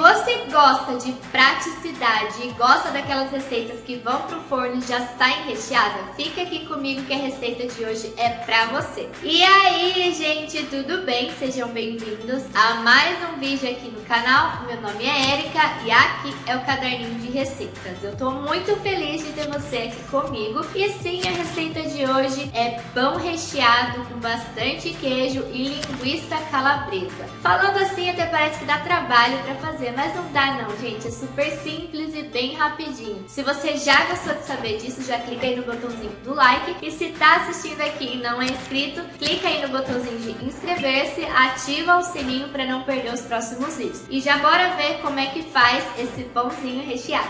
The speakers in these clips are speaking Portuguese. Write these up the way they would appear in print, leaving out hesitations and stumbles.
Você gosta de praticidade e gosta daquelas receitas que vão pro forno e já saem recheadas? Fica aqui comigo que a receita de hoje é pra você. E aí, gente, tudo bem? Sejam bem-vindos a mais um vídeo aqui no canal. Meu nome é Erika e aqui é o Caderninho de Receitas. Eu tô muito feliz de ter você aqui comigo. E sim, a receita de hoje é pão recheado com bastante queijo e linguiça calabresa. Falando assim até parece que dá trabalho pra fazer, mas não dá não, gente. É super simples e bem rapidinho. Se você já gostou de saber disso, já clica aí no botãozinho do like. E se tá assistindo aqui e não é inscrito, clica aí no botãozinho de inscrever-se, ativa o sininho para não perder os próximos vídeos. E já bora ver como é que faz esse pãozinho recheado.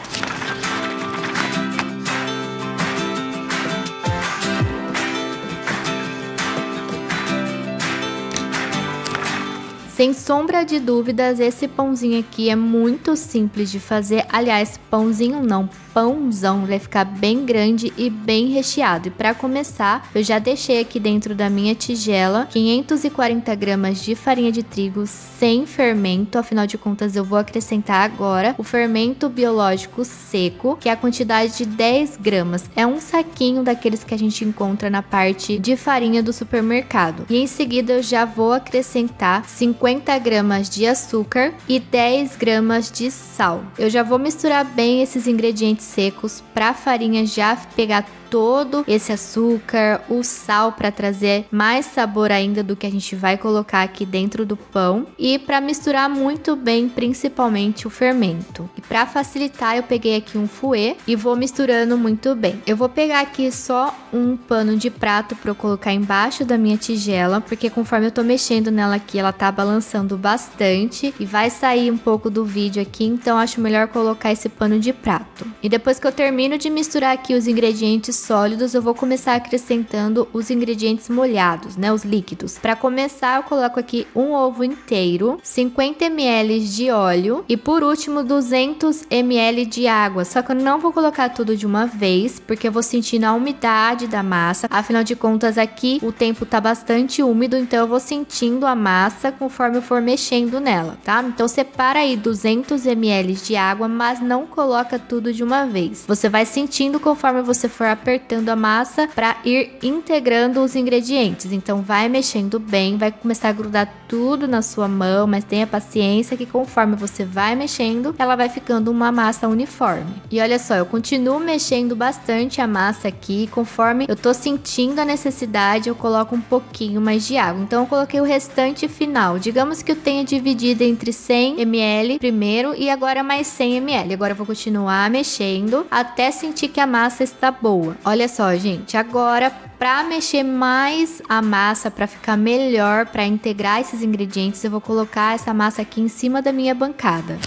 Sem sombra de dúvidas, esse pãozinho aqui é muito simples de fazer. Aliás, pãozinho não, pãozão, vai ficar bem grande e bem recheado. E para começar, eu já deixei aqui dentro da minha tigela 540 gramas de farinha de trigo sem fermento. Afinal de contas, eu vou acrescentar agora o fermento biológico seco, que é a quantidade de 10 gramas. É um saquinho daqueles que a gente encontra na parte de farinha do supermercado. E em seguida, eu já vou acrescentar 50 gramas de açúcar e 10 gramas de sal. Eu já vou misturar bem esses ingredientes secos para a farinha já pegar todo esse açúcar, o sal para trazer mais sabor ainda do que a gente vai colocar aqui dentro do pão e para misturar muito bem, principalmente o fermento. E para facilitar, eu peguei aqui um fouet e vou misturando muito bem. Eu vou pegar aqui só um pano de prato para eu colocar embaixo da minha tigela, porque conforme eu tô mexendo nela aqui, ela tá balançando bastante e vai sair um pouco do vídeo aqui, então acho melhor colocar esse pano de prato. E depois que eu termino de misturar aqui os ingredientes sólidos, eu vou começar acrescentando os ingredientes molhados, né, os líquidos. Para começar, eu coloco aqui um ovo inteiro, 50 ml de óleo e por último 200 ml de água. Só que eu não vou colocar tudo de uma vez, porque eu vou sentindo a umidade da massa. Afinal de contas, aqui o tempo tá bastante úmido, então eu vou sentindo a massa conforme eu for mexendo nela, tá? Então separa aí 200 ml de água, mas não coloca tudo de uma vez. Você vai sentindo conforme você for apertando a massa para ir integrando os ingredientes. Então vai mexendo bem, vai começar a grudar tudo na sua mão, mas tenha paciência que conforme você vai mexendo, ela vai ficando uma massa uniforme. E olha só, eu continuo mexendo bastante a massa aqui, conforme eu tô sentindo a necessidade, eu coloco um pouquinho mais de água. Então eu coloquei o restante final. Digamos que eu tenha dividido entre 100 ml primeiro e agora mais 100 ml. Agora eu vou continuar mexendo até sentir que a massa está boa. Olha só, gente, agora para mexer mais a massa, para ficar melhor, para integrar esses ingredientes, eu vou colocar essa massa aqui em cima da minha bancada.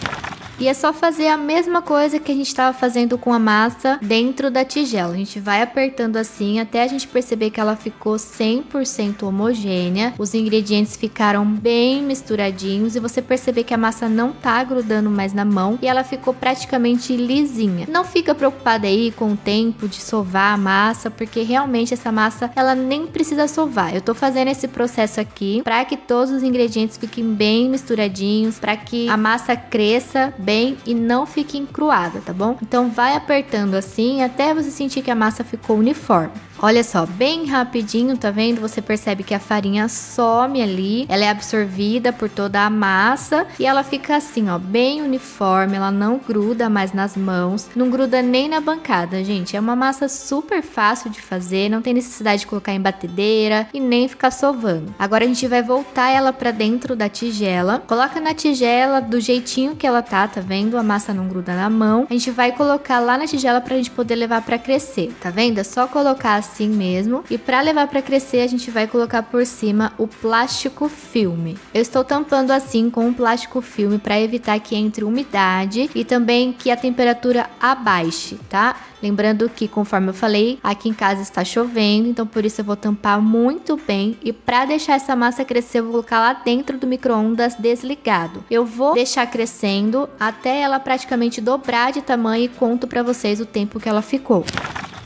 E é só fazer a mesma coisa que a gente estava fazendo com a massa dentro da tigela. A gente vai apertando assim até a gente perceber que ela ficou 100% homogênea. Os ingredientes ficaram bem misturadinhos e você perceber que a massa não tá grudando mais na mão e ela ficou praticamente lisinha. Não fica preocupada aí com o tempo de sovar a massa, porque realmente essa massa ela nem precisa sovar. Eu tô fazendo esse processo aqui para que todos os ingredientes fiquem bem misturadinhos, para que a massa cresça bem e não fique encruada, tá bom? Então vai apertando assim até você sentir que a massa ficou uniforme. Olha só, bem rapidinho, tá vendo? Você percebe que a farinha some ali, ela é absorvida por toda a massa e ela fica assim, ó, bem uniforme, ela não gruda mais nas mãos, não gruda nem na bancada, gente. É uma massa super fácil de fazer, não tem necessidade de colocar em batedeira e nem ficar sovando. Agora a gente vai voltar ela pra dentro da tigela, coloca na tigela do jeitinho que ela tá vendo? A massa não gruda na mão. A gente vai colocar lá na tigela pra gente poder levar pra crescer, tá vendo? É só colocar assim mesmo. E pra levar pra crescer, a gente vai colocar por cima o plástico filme. Eu estou tampando assim com um plástico filme pra evitar que entre umidade e também que a temperatura abaixe, tá? Lembrando que, conforme eu falei, aqui em casa está chovendo, então por isso eu vou tampar muito bem. E para deixar essa massa crescer, eu vou colocar lá dentro do micro-ondas desligado. Eu vou deixar crescendo até ela praticamente dobrar de tamanho e conto para vocês o tempo que ela ficou.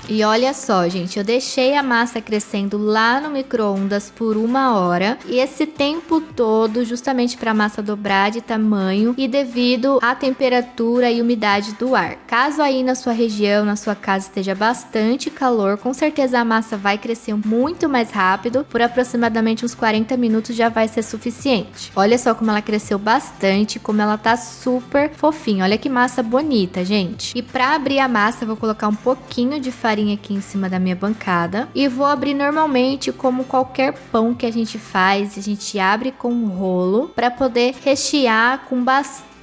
E olha só, gente, eu deixei a massa crescendo lá no micro-ondas por 1 hora. E esse tempo todo, justamente para a massa dobrar de tamanho e devido à temperatura e umidade do ar. Caso aí na sua região, na sua casa esteja bastante calor, com certeza a massa vai crescer muito mais rápido. Por aproximadamente uns 40 minutos já vai ser suficiente. Olha só como ela cresceu bastante, como ela tá super fofinha. Olha que massa bonita, gente. E para abrir a massa, eu vou colocar um pouquinho de farinha aqui em cima da minha bancada e vou abrir normalmente como qualquer pão que a gente faz. A gente abre com um rolo para poder rechear com bastante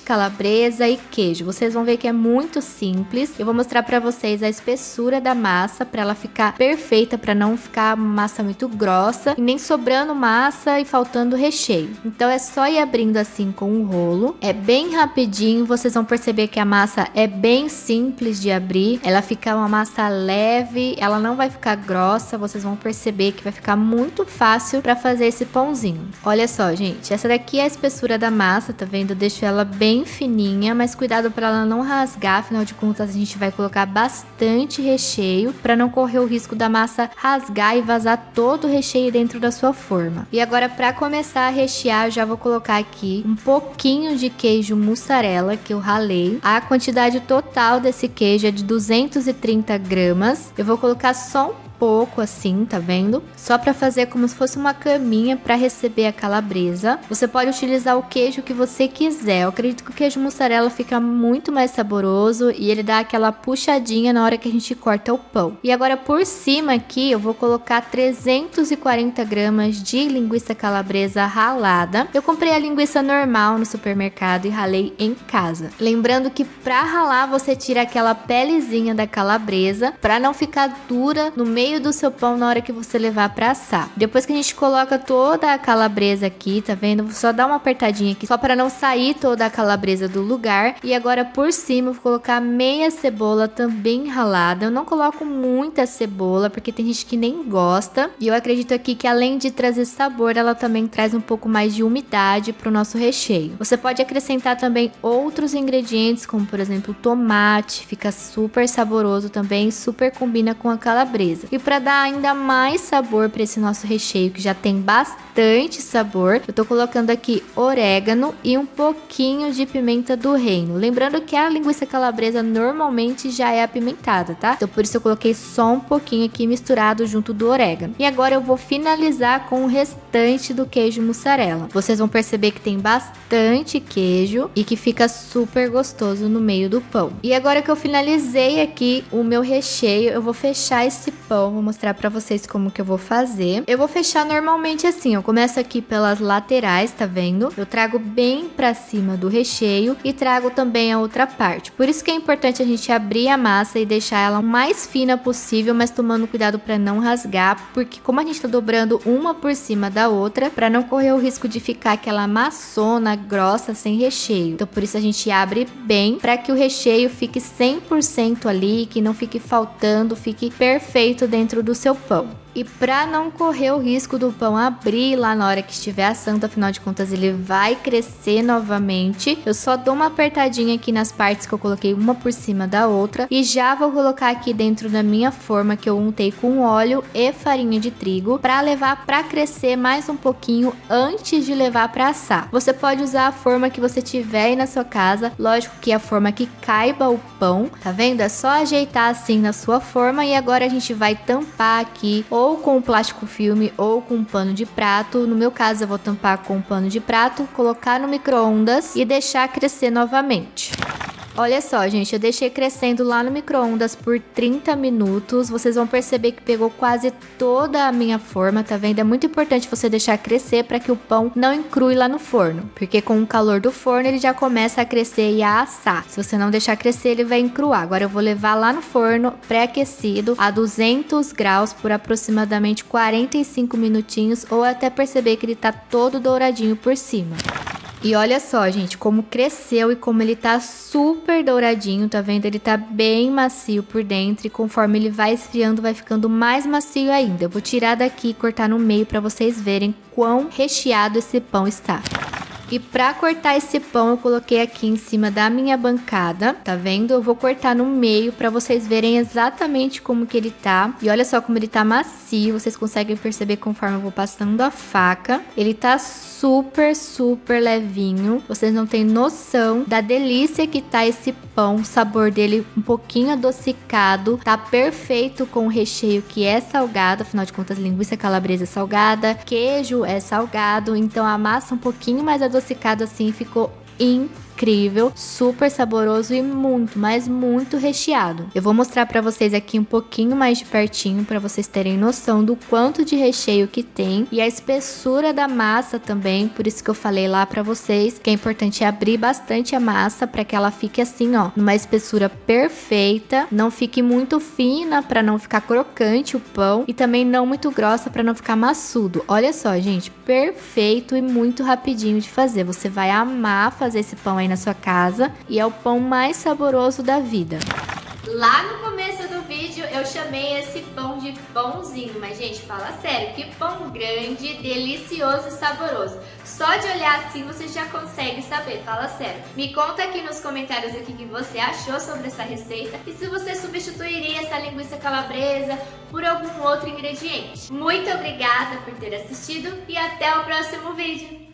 calabresa e queijo. Vocês vão ver que é muito simples. Eu vou mostrar para vocês a espessura da massa para ela ficar perfeita, para não ficar massa muito grossa e nem sobrando massa e faltando recheio. Então é só ir abrindo assim com o rolo. É bem rapidinho. Vocês vão perceber que a massa é bem simples de abrir. Ela fica uma massa leve, ela não vai ficar grossa. Vocês vão perceber que vai ficar muito fácil para fazer esse pãozinho. Olha só, gente, essa daqui é a espessura da massa, tá vendo? Eu deixo ela bem fininha, mas cuidado para ela não rasgar, afinal de contas a gente vai colocar bastante recheio para não correr o risco da massa rasgar e vazar todo o recheio dentro da sua forma. E agora para começar a rechear, eu já vou colocar aqui um pouquinho de queijo mussarela que eu ralei. A quantidade total desse queijo é de 230 gramas. Eu vou colocar só um pouco assim, tá vendo? Só para fazer como se fosse uma caminha para receber a calabresa. Você pode utilizar o queijo que você quiser. Eu acredito que o queijo mussarela fica muito mais saboroso e ele dá aquela puxadinha na hora que a gente corta o pão. E agora por cima aqui eu vou colocar 340 gramas de linguiça calabresa ralada. Eu comprei a linguiça normal no supermercado e ralei em casa. Lembrando que para ralar você tira aquela pelezinha da calabresa para não ficar dura no meio do seu pão na hora que você levar para assar. Depois que a gente coloca toda a calabresa aqui, tá vendo? Vou só dar uma apertadinha aqui, só para não sair toda a calabresa do lugar. E agora por cima eu vou colocar meia cebola também ralada. Eu não coloco muita cebola, porque tem gente que nem gosta. E eu acredito aqui que além de trazer sabor, ela também traz um pouco mais de umidade para o nosso recheio. Você pode acrescentar também outros ingredientes, como por exemplo tomate, fica super saboroso também, super combina com a calabresa. E para dar ainda mais sabor para esse nosso recheio, que já tem bastante sabor, eu tô colocando aqui orégano e um pouquinho de pimenta do reino. Lembrando que a linguiça calabresa normalmente já é apimentada, tá? Então por isso eu coloquei só um pouquinho aqui misturado junto do orégano. E agora eu vou finalizar com o restante do queijo mussarela. Vocês vão perceber que tem bastante queijo e que fica super gostoso no meio do pão. E agora que eu finalizei aqui o meu recheio, eu vou fechar esse pão. Vou mostrar pra vocês como que eu vou fazer. Eu vou fechar normalmente assim, eu começo aqui pelas laterais, tá vendo? Eu trago bem pra cima do recheio e trago também a outra parte. Por isso que é importante a gente abrir a massa e deixar ela o mais fina possível, mas tomando cuidado pra não rasgar, porque como a gente tá dobrando uma por cima da outra, pra não correr o risco de ficar aquela maçona grossa sem recheio. Então por isso a gente abre bem, pra que o recheio fique 100% ali, que não fique faltando, fique perfeito dentro do seu pão. E para não correr o risco do pão abrir lá na hora que estiver assando, afinal de contas ele vai crescer novamente, eu só dou uma apertadinha aqui nas partes que eu coloquei uma por cima da outra e já vou colocar aqui dentro da minha forma que eu untei com óleo e farinha de trigo para levar para crescer mais um pouquinho antes de levar para assar. Você pode usar a forma que você tiver aí na sua casa, lógico que a forma que caiba o pão, tá vendo? É só ajeitar assim na sua forma e agora a gente vai tampar aqui ou com um plástico filme ou com um pano de prato. No meu caso eu vou tampar com um pano de prato, colocar no micro-ondas e deixar crescer novamente. Olha só, gente, eu deixei crescendo lá no micro-ondas por 30 minutos. Vocês vão perceber que pegou quase toda a minha forma, tá vendo? É muito importante você deixar crescer para que o pão não encrue lá no forno, porque com o calor do forno ele já começa a crescer e a assar. Se você não deixar crescer, ele vai encruar. Agora eu vou levar lá no forno pré-aquecido a 200 graus por aproximadamente 45 minutinhos ou até perceber que ele tá todo douradinho por cima. E olha só, gente, como cresceu e como ele tá super douradinho, tá vendo? Ele tá bem macio por dentro e conforme ele vai esfriando, vai ficando mais macio ainda. Eu vou tirar daqui e cortar no meio para vocês verem quão recheado esse pão está. E pra cortar esse pão, eu coloquei aqui em cima da minha bancada, tá vendo? Eu vou cortar no meio pra vocês verem exatamente como que ele tá. E olha só como ele tá macio, vocês conseguem perceber conforme eu vou passando a faca. Ele tá super, super levinho. Vocês não têm noção da delícia que tá esse pão. O sabor dele um pouquinho adocicado. Tá perfeito com o recheio que é salgado. Afinal de contas, linguiça calabresa é salgada. Queijo é salgado. Então a massa um pouquinho mais adocicada assim ficou incrível, super saboroso e muito, mas muito recheado. Eu vou mostrar pra vocês aqui um pouquinho mais de pertinho pra vocês terem noção do quanto de recheio que tem e a espessura da massa também, por isso que eu falei lá pra vocês que é importante abrir bastante a massa pra que ela fique assim, ó, numa espessura perfeita, não fique muito fina pra não ficar crocante o pão e também não muito grossa pra não ficar maçudo. Olha só, gente, perfeito e muito rapidinho de fazer. Você vai amar fazer esse pão aí na sua casa e é o pão mais saboroso da vida. Lá no começo do vídeo eu chamei esse pão de pãozinho, mas gente, fala sério, que pão grande, delicioso e saboroso. Só de olhar assim você já consegue saber, fala sério. Me conta aqui nos comentários o que você achou sobre essa receita e se você substituiria essa linguiça calabresa por algum outro ingrediente. Muito obrigada por ter assistido e até o próximo vídeo.